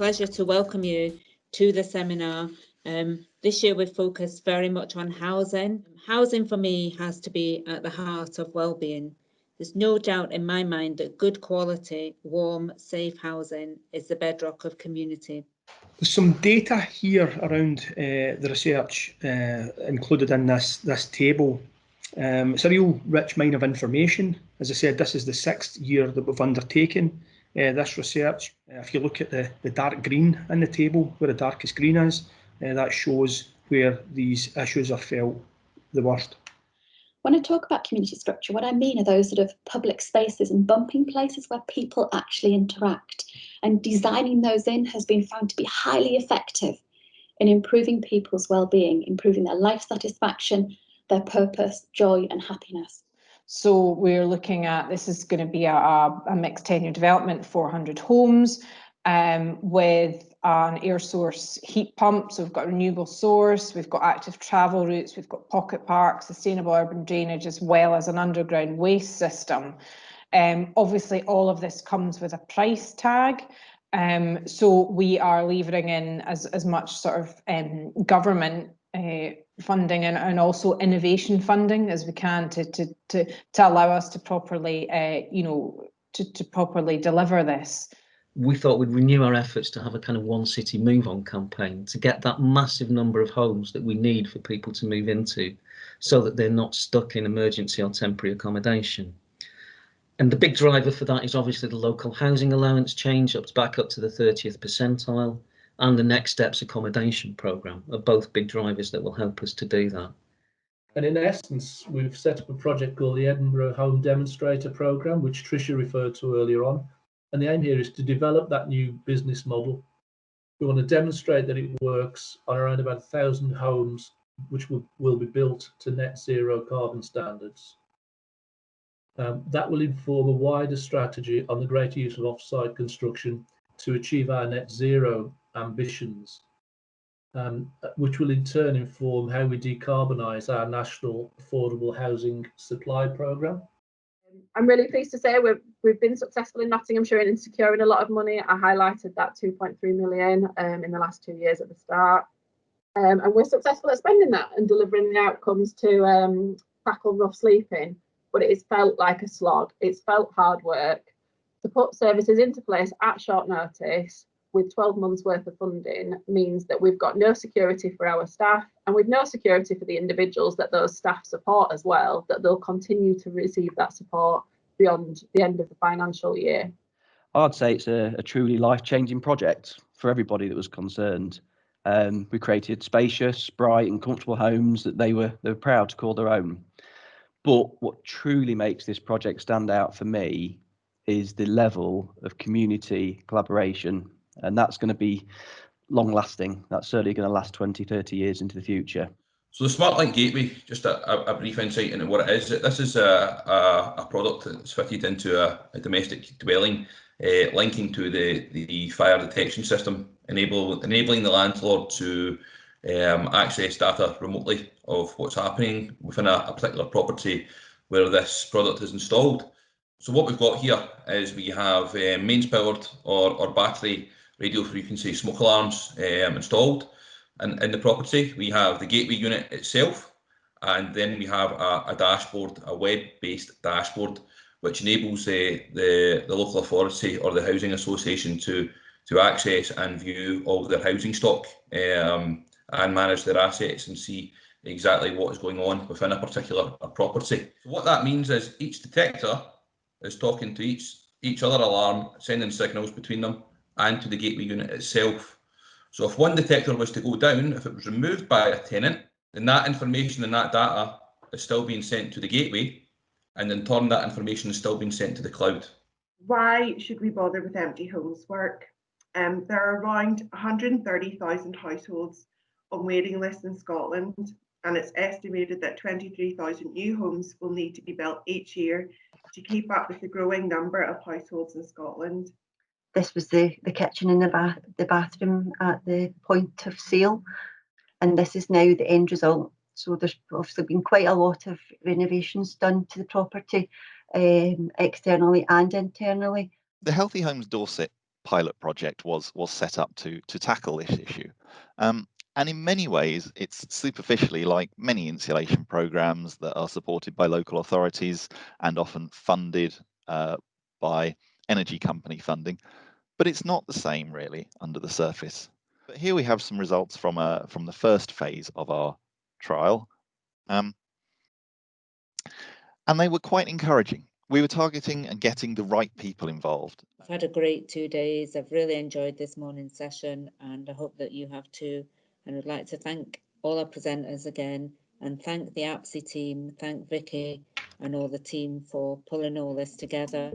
pleasure to welcome you to the seminar. This year we've focused very much on housing. Housing for me has to be at the heart of wellbeing. There's no doubt in my mind that good quality, warm, safe housing is the bedrock of community. There's some data here around the research included in this table. It's a real rich mine of information. As I said, this is the 6th year that we've undertaken this research. If you look at the dark green in the table, where the darkest green is, that shows where these issues are felt the worst. When I talk about community structure, what I mean are those sort of public spaces and bumping places where people actually interact. And designing those in has been found to be highly effective in improving people's well-being, improving their life satisfaction, their purpose, joy and happiness. So we're looking at, this is going to be a mixed tenure development, 400 homes with an air source heat pump. So we've got a renewable source, we've got active travel routes, we've got pocket parks, sustainable urban drainage, as well as an underground waste system. Obviously, all of this comes with a price tag. So we are levering in as much sort of government funding and also innovation funding as we can to allow us to properly, to properly deliver this. We thought we'd renew our efforts to have a kind of one city move on campaign to get that massive number of homes that we need for people to move into so that they're not stuck in emergency or temporary accommodation. And the big driver for that is obviously the local housing allowance change back up to the 30th percentile, and the Next Steps accommodation programme are both big drivers that will help us to do that. And in essence, we've set up a project called the Edinburgh Home demonstrator programme, which Tricia referred to earlier on. And the aim here is to develop that new business model. We want to demonstrate that it works on around about 1,000 homes, which will be built to net zero carbon standards. That will inform a wider strategy on the greater use of off-site construction to achieve our net zero ambitions, which will in turn inform how we decarbonise our national affordable housing supply programme. I'm really pleased to say we've been successful in Nottinghamshire in securing a lot of money. I highlighted that 2.3 million in the last 2 years at the start. And we're successful at spending that and delivering the outcomes to tackle rough sleeping. But it has felt like a slog. It's felt hard work. To put services into place at short notice with 12 months worth of funding means that we've got no security for our staff, and with no security for the individuals that those staff support as well, that they'll continue to receive that support beyond the end of the financial year. I'd say it's a truly life-changing project for everybody that was concerned. We created spacious, bright and comfortable homes that they were proud to call their own. But what truly makes this project stand out for me is the level of community collaboration, and that's going to be long lasting. That's certainly going to last 20, 30 years into the future. So the Smartlink Gateway, just a brief insight into what it is. This is a product that's fitted into a domestic dwelling, linking to the fire detection system, enabling the landlord to access data remotely of what's happening within a particular property where this product is installed. So what we've got here is we have mains powered or battery radio frequency smoke alarms installed in the property. We have the gateway unit itself, and then we have a dashboard, a web-based dashboard, which enables the local authority or the housing association to access and view all of their housing stock and manage their assets and see exactly what is going on within a particular property. So what that means is each detector is talking to each other alarm, sending signals between them and to the gateway unit itself. So if one detector was to go down, if it was removed by a tenant, then that information and that data is still being sent to the gateway, and in turn that information is still being sent to the cloud. Why should we bother with empty homes work? There are around 130,000 households on waiting lists in Scotland, and it's estimated that 23,000 new homes will need to be built each year to keep up with the growing number of households in Scotland. This was the kitchen and the bathroom at the point of sale, and this is now the end result. So there's obviously been quite a lot of renovations done to the property, externally and internally. The Healthy Homes Dorset pilot project was set up to tackle this issue. And in many ways, it's superficially like many insulation programs that are supported by local authorities and often funded by energy company funding, but it's not the same really under the surface. But here we have some results from the first phase of our trial, and they were quite encouraging. We were targeting and getting the right people involved. I've had a great 2 days. I've really enjoyed this morning's session, and I hope that you have too. And I'd like to thank all our presenters again, and thank the APSE team, thank Vicky and all the team for pulling all this together.